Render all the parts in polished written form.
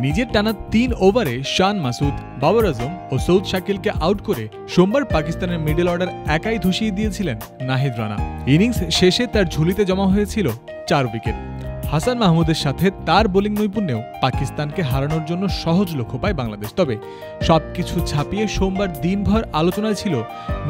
নিজের টানা ৩ ওভারে শান মাসুদ, বাবর আজম ও সৌদ শাকিলকে আউট করে সোমবার পাকিস্তানের মিডল অর্ডার একাই ধসিয়ে দিয়েছিলেন নাহিদ রানা। ইনিংস শেষে তার ঝুলিতে জমা হয়েছিল ৪ উইকেট। হাসান মাহমুদের সাথে তার বোলিং নৈপুণ্যেও পাকিস্তানকে হারানোর জন্য সহজ লক্ষ্য পায় বাংলাদেশ। তবে সবকিছু ছাপিয়ে সোমবার দিনভর আলোচনায় ছিল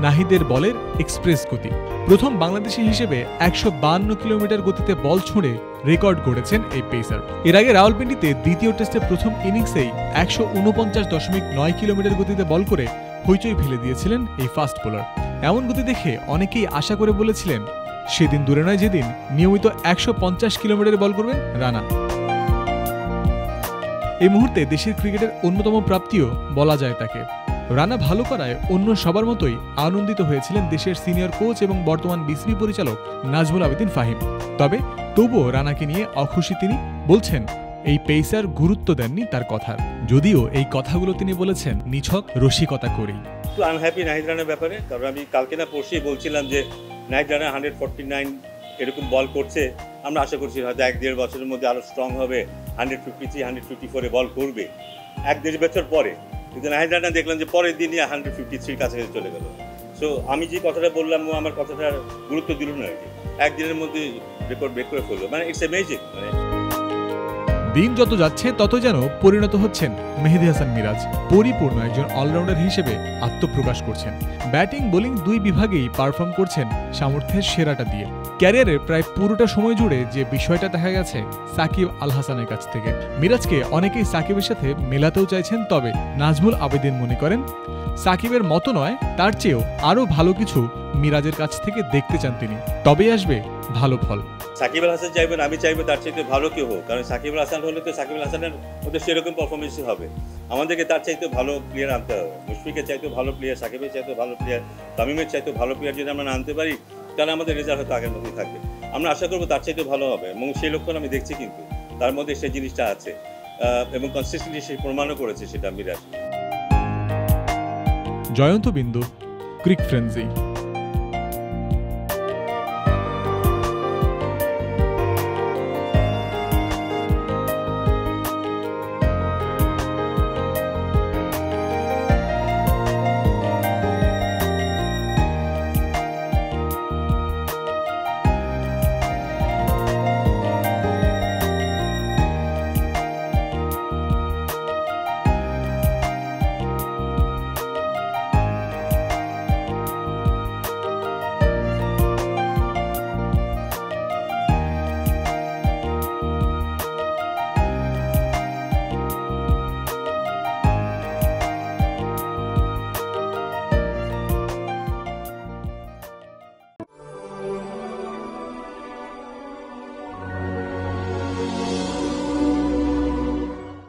নাহিদের বলের এক্সপ্রেস গতি। প্রথম বাংলাদেশি হিসেবে ১৫২ কিলোমিটার গতিতে বল ছুঁড়ে রেকর্ড গড়েছেন এই পেসার। এর আগে রাওয়ালপিন্ডিতে দ্বিতীয় টেস্টের প্রথম ইনিংসেই ১৪৯.৯ কিলোমিটার গতিতে বল করে হইচই ফেলে দিয়েছিলেন এই ফাস্ট বোলার। এমন গতি দেখে অনেকেই আশা করে বলেছিলেন সেদিন দূরে নয় যেদিন নিয়মিত ১৫০ কিলোমিটার বল করবেন রানা। এই মুহূর্তে দেশের ক্রিকেটের অন্যতম প্রাপ্তিও বলা যায় তাকে। রানা ভালো করায় অন্য সবার মতোই আনন্দিত হয়েছিলেন দেশের সিনিয়র কোচ এবং বর্তমান বিসিবি পরিচালক নাজমুল আবেদিন ফাহিম। তবে তবুও রানাকে নিয়ে অখুশি তিনি। বলছেন এই পেসার গুরুত্ব দেননি তার কথার, যদিও এই কথাগুলো তিনি বলেছেন নিছক রসিকতা করেই। একটু আনহ্যাপি নাহিদ রানার ব্যাপারে, কারণ আমি কালকে না পরশুই বলছিলাম যে নাহিদ রানা 149 এরকম বল করছে, আমরা আশা করছি হয়তো ১-১.৫ বছরের মধ্যে আরও স্ট্রং হবে, 153, 154 বল করবে ১-১.৫ বছর পরে। কিন্তু নাহিদ রানা দেখলাম যে পরের দিনই 153 কাছাকাছি চলে গেল। সো আমি যে কথাটা বললাম ও আমার কথাটার গুরুত্ব দিল না, আর কি একদিনের মধ্যে রেকর্ড ব্রেক করে ফেললো। মানে ইটস অ্যামেজিং। দিন যত যাচ্ছে তত যেন পরিণত হচ্ছেন মেহেদী হাসান মিরাজ। পরিপূর্ণ একজন অলরাউন্ডার হিসেবে আত্মপ্রকাশ করছেন। ব্যাটিং বোলিং দুই বিভাগেই পারফর্ম করছেন সামর্থ্যের সেরাটা দিয়ে। ক্যারিয়ারের প্রায় পুরোটা সময় জুড়ে যে বিষয়টা দেখা গেছে সাকিব আল হাসানের কাছ থেকে। মিরাজকে অনেকেই সাকিবের সাথে মেলাতেও চাইছেন, তবে নাজমুল আবেদিন মনে করেন সাকিবের মতো নয়, তার চেয়েও আরও ভালো কিছু মিরাজের কাছ থেকে দেখতে চান তিনি, তবেই আসবে ভালো ফল। সাকিব আল হাসান চাইবেন, আমি চাইবো তার চাইতে ভালো কেউ হোক, কারণ সাকিব আল হাসান হলে তো সাকিব আল হাসানের মধ্যে সেরকম পারফরমেন্সই হবে। আমাদেরকে তার চাইতে ভালো প্লেয়ার আনতে হবে। মুশফিকের চাইতে ভালো প্লেয়ার, সাকিবের চাইতে ভালো প্লেয়ার, তামিমের চাইতে ভালো প্লেয়ার যদি আমরা আনতে পারি তাহলে আমাদের রেজাল্ট হয়তো আগের মধ্যেই থাকবে। আমরা আশা করবো তার চাইতে ভালো হবে, এবং সেই লক্ষণ আমি দেখছি, কিন্তু তার মধ্যে সেই জিনিসটা আছে এবং কনসিস্টেন্টলি সে প্রমাণও করেছে সেটা মিরাজ। জয়ন্ত বিন্দু, ক্রিক ফ্রেন্সি।